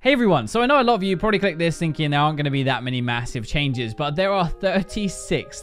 Hey everyone, so I know a lot of you probably clicked this thinking there aren't going to be that many massive changes, but there are 36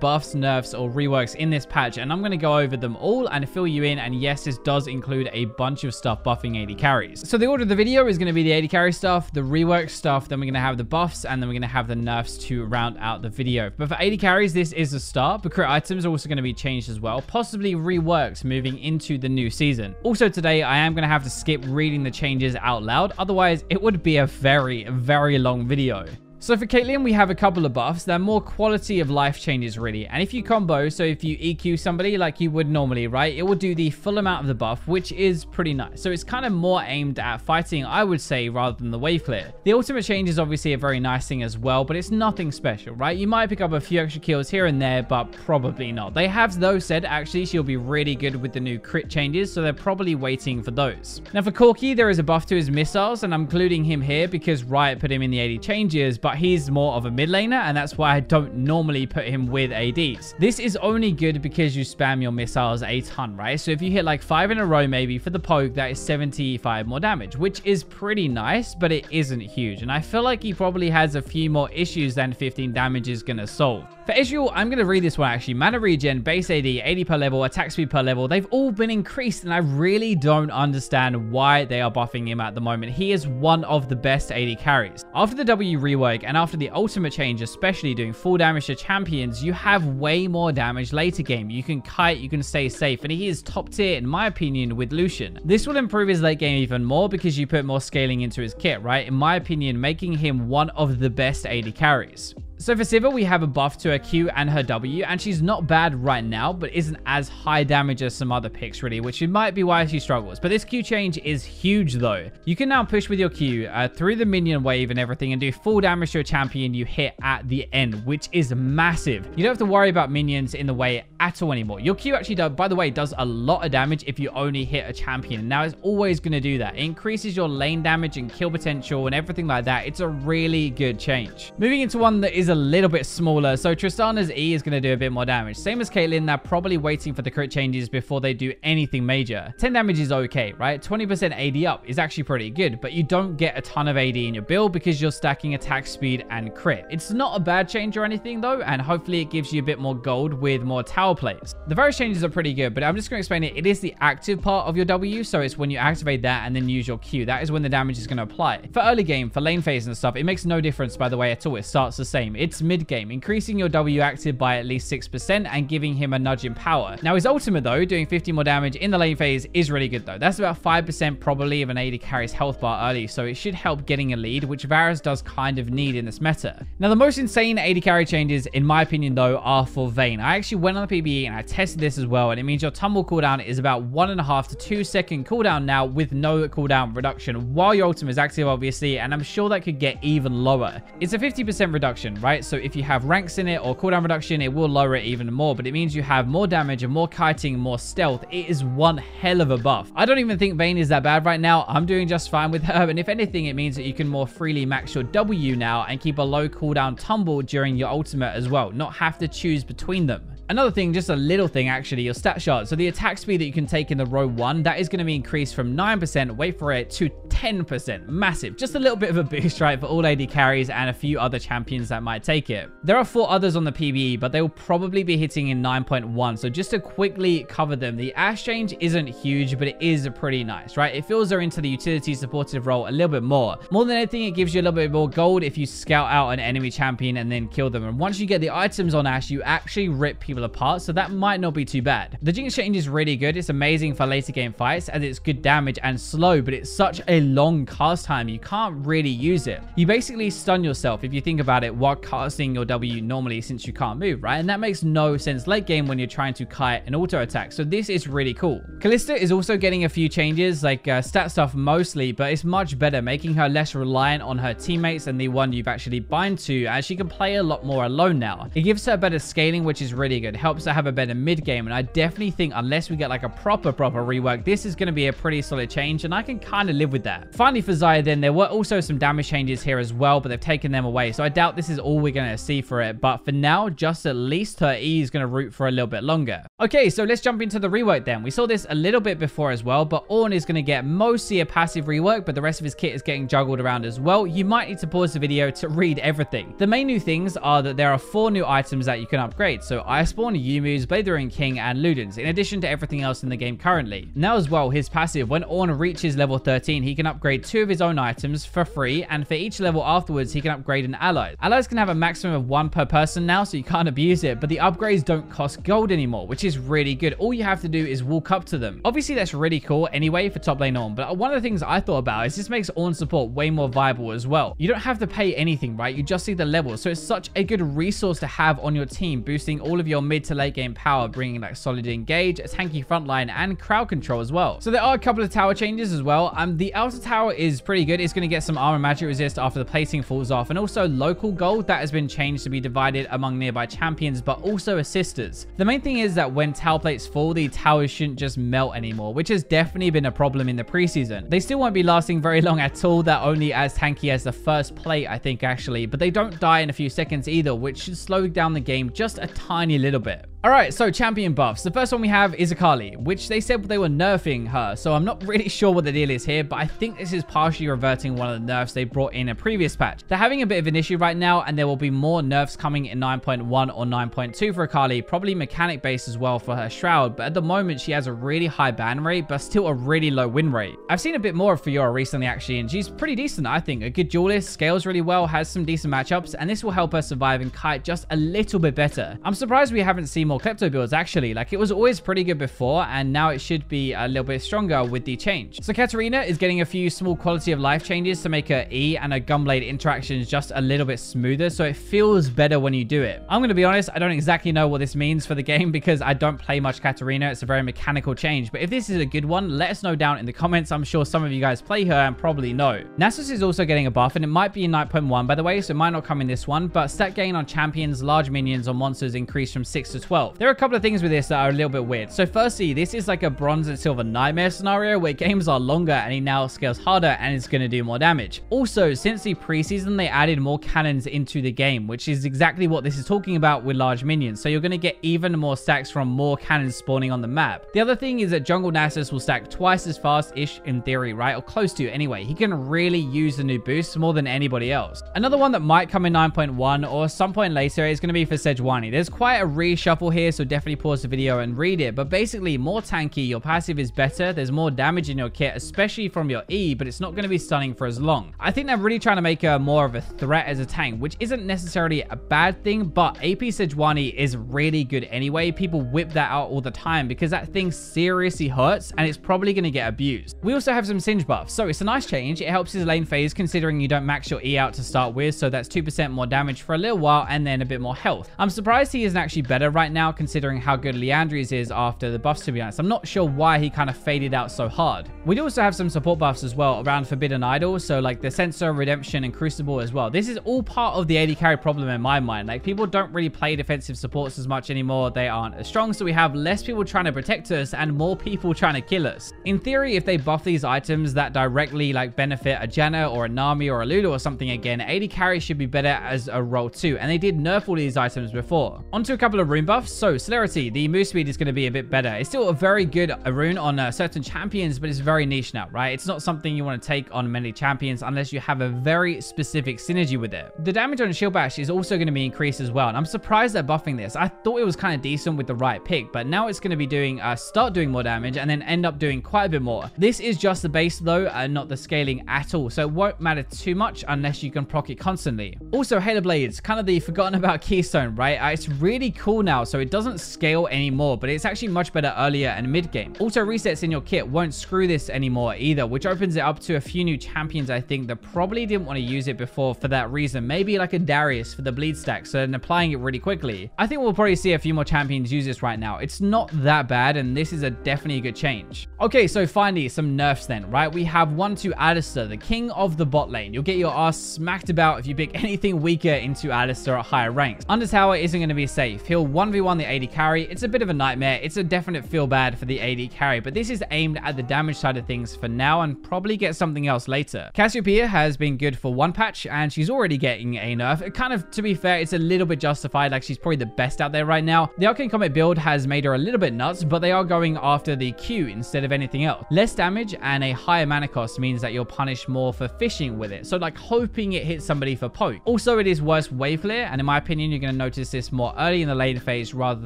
buffs, nerfs, or reworks in this patch, and I'm going to go over them all and fill you in, and yes, this does include a bunch of stuff buffing AD carries. So the order of the video is going to be the AD carry stuff, the rework stuff, then we're going to have the buffs, and then we're going to have the nerfs to round out the video. But for AD carries, this is a start, but crit items are also going to be changed as well, possibly reworked moving into the new season. Also today, I am going to have to skip reading the changes out loud, otherwise it would be a very long video. So for Caitlyn, we have a couple of buffs. They're more quality of life changes, really. And if you combo, so if you EQ somebody like you would normally, right, it will do the full amount of the buff, which is pretty nice. So it's kind of more aimed at fighting, I would say, rather than the wave clear. The ultimate change is obviously a very nice thing as well, but it's nothing special, right? You might pick up a few extra kills here and there, but probably not. They have, though, said actually she'll be really good with the new crit changes, so they're probably waiting for those. Now for Corki, there is a buff to his missiles, and I'm including him here because Riot put him in the AD changes, but he's more of a mid laner, and that's why I don't normally put him with ADs. This is only good because you spam your missiles a ton, right? So if you hit like 5 in a row, maybe for the poke, that is 75 more damage, which is pretty nice, but it isn't huge. And I feel like he probably has a few more issues than 15 damage is going to solve. For Israel, I'm going to read this one actually. Mana regen, base AD, 80 per level, attack speed per level. They've all been increased, and I really don't understand why they are buffing him at the moment. He is one of the best AD carries. After the W rework and after the ultimate change, especially doing full damage to champions, you have way more damage later game. You can kite, you can stay safe, and he is top tier in my opinion with Lucian. This will improve his late game even more because you put more scaling into his kit, right? In my opinion, making him one of the best AD carries. So for Siva, we have a buff to her Q and her W, and she's not bad right now, but isn't as high damage as some other picks really, which might be why she struggles. But this Q change is huge though. You can now push with your Q through the minion wave and everything and do full damage to a champion you hit at the end, which is massive. You don't have to worry about minions in the way at all anymore. Your Q actually, by the way, does a lot of damage if you only hit a champion. Now it's always going to do that. It increases your lane damage and kill potential and everything like that. It's a really good change. Moving into one that is a little bit smaller. So Tristana's E is going to do a bit more damage. Same as Caitlyn, they're probably waiting for the crit changes before they do anything major. 10 damage is okay, right? 20% AD up is actually pretty good, but you don't get a ton of AD in your build because you're stacking attack speed and crit. It's not a bad change or anything though, and hopefully it gives you a bit more gold with more tower plays. The various changes are pretty good, but I'm just going to explain it. It is the active part of your W, so it's when you activate that and then use your Q. That is when the damage is going to apply. For early game, for lane phase and stuff, it makes no difference by the way at all. It starts the same. It's mid game, increasing your W active by at least 6% and giving him a nudge in power. Now his ultimate though, doing 50 more damage in the lane phase is really good though. That's about 5% probably of an AD carry's health bar early, so it should help getting a lead, which Varus does kind of need in this meta. Now the most insane AD carry changes in my opinion though are for Vayne. I actually went on the PBE and I tested this as well, and it means your tumble cooldown is about 1.5 to 2 second cooldown now with no cooldown reduction while your ultimate is active obviously, and I'm sure that could get even lower. It's a 50% reduction, right? So if you have ranks in it or cooldown reduction, it will lower it even more, but it means you have more damage and more kiting, more stealth. It is one hell of a buff. I don't even think Vayne is that bad right now. I'm doing just fine with her, and if anything, it means that you can more freely max your W now and keep a low cooldown tumble during your ultimate as well, not have to choose between them. Another thing, just a little thing actually, your stat shot. So the attack speed that you can take in the row 1, that is going to be increased from 9%, wait for it, to 10%. Massive. Just a little bit of a boost, right, for all AD carries and a few other champions that might take it. There are 4 others on the PBE, but they will probably be hitting in 9.1. So just to quickly cover them, the Ashe change isn't huge, but it is pretty nice, right? It fills her into the utility supportive role a little bit more. More than anything, it gives you a little bit more gold if you scout out an enemy champion and then kill them. And once you get the items on Ashe, you actually rip people apart, so that might not be too bad. The Jinx change is really good. It's amazing for later game fights as it's good damage and slow, but it's such a long cast time you can't really use it. You basically stun yourself if you think about it while casting your W normally, since you can't move, right? And that makes no sense late game when you're trying to kite and auto attack, so this is really cool. Kalista is also getting a few changes, like stat stuff mostly, but it's much better, making her less reliant on her teammates and the one you've actually bind to, as she can play a lot more alone now. It gives her better scaling, which is really good. Helps to have a better mid game, and I definitely think unless we get like a proper rework, this is going to be a pretty solid change, and I can kind of live with that. Finally for Xayah then, there were also some damage changes here as well, but they've taken them away, so I doubt this is all we're going to see for it, but for now, just at least her E is going to root for a little bit longer. Okay, so let's jump into the rework then. We saw this a little bit before as well, but Ornn is going to get mostly a passive rework, but the rest of his kit is getting juggled around as well. You might need to pause the video to read everything. The main new things are that there are 4 new items that you can upgrade. So Iceborn, Yumu's, Blade the Rune King, and Luden's, in addition to everything else in the game currently. Now as well, his passive, when Ornn reaches level 13, he can upgrade 2 of his own items for free, and for each level afterwards, he can upgrade an ally. Allies can have a maximum of 1 per person now, so you can't abuse it, but the upgrades don't cost gold anymore, which is really good. All you have to do is walk up to them. Obviously, that's really cool anyway for top lane Ornn, but one of the things I thought about is this makes Ornn support way more viable as well. You don't have to pay anything, right? You just see the levels, so it's such a good resource to have on your team, boosting all of your mid to late game power, bringing like solid engage, a tanky frontline, and crowd control as well. So there are a couple of tower changes as well. The outer tower is pretty good. It's going to get some armor magic resist after the plating falls off, and also local gold that has been changed to be divided among nearby champions, but also assisters. The main thing is that when tower plates fall, the towers shouldn't just melt anymore, which has definitely been a problem in the preseason. They still won't be lasting very long at all. They're only as tanky as the first plate, I think, actually, but they don't die in a few seconds either, which should slow down the game just a tiny little bit. Alright, so champion buffs. The first one we have is Akali, which they said they were nerfing her, so I'm not really sure what the deal is here, but I think this is partially reverting one of the nerfs they brought in a previous patch. They're having a bit of an issue right now, and there will be more nerfs coming in 9.1 or 9.2 for Akali, probably mechanic based as well for her Shroud, but at the moment she has a really high ban rate, but still a really low win rate. I've seen a bit more of Fiora recently actually, and she's pretty decent, I think. A good duelist, scales really well, has some decent matchups, and this will help her survive and kite just a little bit better. I'm surprised we haven't seen more Klepto builds actually. Like, it was always pretty good before, and now it should be a little bit stronger with the change. So Katarina is getting a few small quality of life changes to make her E and her Gunblade interactions just a little bit smoother, so it feels better when you do it. I'm going to be honest, I don't exactly know what this means for the game because I don't play much Katarina. It's a very mechanical change, but if this is a good one, let us know down in the comments. I'm sure some of you guys play her and probably know. Nasus is also getting a buff, and it might be in 9.1 by the way, so it might not come in this one, but stat gain on champions, large minions, or monsters increased from 6 to 12. There are a couple of things with this that are a little bit weird. So firstly, this is like a bronze and silver nightmare scenario where games are longer and he now scales harder and it's going to do more damage. Also, since the preseason, they added more cannons into the game, which is exactly what this is talking about with large minions. So you're going to get even more stacks from more cannons spawning on the map. The other thing is that jungle Nasus will stack twice as fast-ish in theory, right? Or close to anyway. He can really use the new boost more than anybody else. Another one that might come in 9.1 or some point later is going to be for Sejuani. There's quite a reshuffle here, so definitely pause the video and read it, but basically more tanky, your passive is better, there's more damage in your kit, especially from your E, but it's not going to be stunning for as long. I think they're really trying to make her more of a threat as a tank, which isn't necessarily a bad thing, but AP Sejuani is really good anyway. People whip that out all the time because that thing seriously hurts and it's probably going to get abused. We also have some Singe buffs, so it's a nice change. It helps his lane phase considering you don't max your E out to start with, so that's 2% more damage for a little while and then a bit more health. I'm surprised he isn't actually better right now considering how good Leandri's is after the buffs, to be honest. I'm not sure why he kind of faded out so hard. We do also have some support buffs as well around Forbidden Idol, so like the Sensor, Redemption, and Crucible as well. This is all part of the AD carry problem in my mind. Like, people don't really play defensive supports as much anymore. They aren't as strong, so we have less people trying to protect us and more people trying to kill us. In theory, if they buff these items that directly like benefit a Janna or a Nami or a Lulu or something again, AD carry should be better as a role too, and they did nerf all these items before. Onto a couple of rune buffs. So Celerity, the move speed is going to be a bit better. It's still a very good rune on certain champions, but it's very niche now, right? It's not something you want to take on many champions unless you have a very specific synergy with it. The damage on Shield Bash is also going to be increased as well, and I'm surprised they're buffing this. I thought it was kind of decent with the right pick, but now it's going to be doing start doing more damage and then end up doing quite a bit more. This is just the base though, and not the scaling at all, so it won't matter too much unless you can proc it constantly. Also, Halo Blades, kind of the forgotten about keystone, right? It's really cool now, so it doesn't scale anymore, but it's actually much better earlier and mid game. Auto resets in your kit won't screw this anymore either, which opens it up to a few new champions I think that probably didn't want to use it before for that reason. Maybe like a Darius for the bleed stack, so then applying it really quickly. I think we'll probably see a few more champions use this right now. It's not that bad, and this is a definitely a good change. Okay, so finally some nerfs then, right? We have one to Alistar, the king of the bot lane. You'll get your ass smacked about if you pick anything weaker into Alistar at higher ranks. Under tower isn't going to be safe. He'll 1v1 2-1 the AD carry. It's a bit of a nightmare. It's a definite feel bad for the AD carry, but this is aimed at the damage side of things for now and probably get something else later. Cassiopeia has been good for one patch and she's already getting a nerf. Kind of, to be fair, it's a little bit justified. Like, she's probably the best out there right now. The Arcane Comet build has made her a little bit nuts, but they are going after the Q instead of anything else. Less damage and a higher mana cost means that you're punished more for fishing with it. So like hoping it hits somebody for poke. Also, it is worse wave clear, and in my opinion, you're going to notice this more early in the later phase rather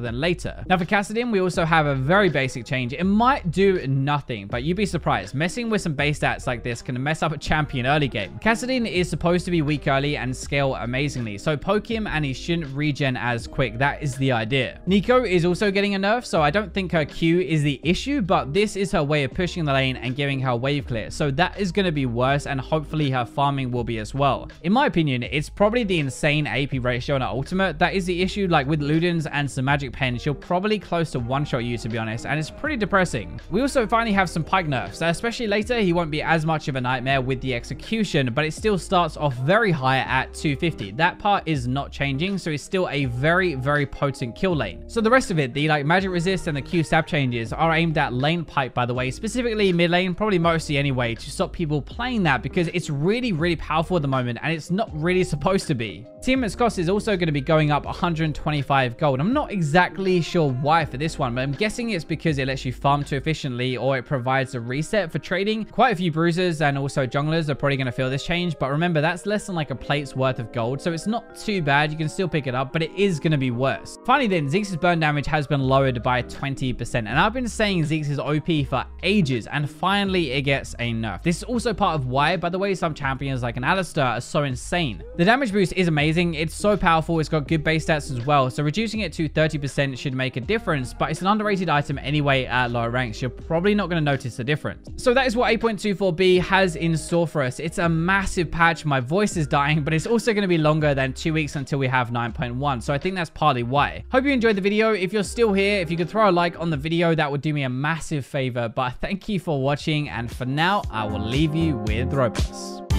than later. Now for Kassadin, we also have a very basic change. It might do nothing, but you'd be surprised. Messing with some base stats like this can mess up a champion early game. Kassadin is supposed to be weak early and scale amazingly, so poke him and he shouldn't regen as quick. That is the idea. Nico is also getting a nerf, so I don't think her Q is the issue, but this is her way of pushing the lane and giving her wave clear, so that is going to be worse, and hopefully her farming will be as well. In my opinion, it's probably the insane AP ratio on her ultimate that is the issue. Like with Ludens and some magic pen, she'll probably close to one-shot you, to be honest, and it's pretty depressing. We also finally have some Pike nerfs, especially later. He won't be as much of a nightmare with the execution, but it still starts off very high at 250. That part is not changing, so it's still a very, very potent kill lane. So the rest of it, the like magic resist and the Q stab changes are aimed at lane Pike, by the way, specifically mid lane, probably mostly anyway, to stop people playing that because it's really, really powerful at the moment and it's not really supposed to be. Teammate's cost is also going to be going up 125 gold. I'm not exactly sure why for this one, but I'm guessing it's because it lets you farm too efficiently or it provides a reset for trading. Quite a few bruisers and also junglers are probably going to feel this change, but remember, that's less than like a plate's worth of gold, so it's not too bad. You can still pick it up, but it is going to be worse. Finally then, Ziggs's burn damage has been lowered by 20%, and I've been saying Ziggs is OP for ages, and finally it gets a nerf. This is also part of why, by the way, some champions like an Alistar are so insane. The damage boost is amazing. It's so powerful. It's got good base stats as well, so reducing it to 30% should make a difference, but it's an underrated item anyway at lower ranks. You're probably not going to notice the difference. So that is what 8.24b has in store for us. It's a massive patch. My voice is dying, but it's also going to be longer than 2 weeks until we have 9.1, so I think that's partly why. Hope you enjoyed the video. If you're still here, if you could throw a like on the video, that would do me a massive favor, but thank you for watching, and for now, I will leave you with Roblox.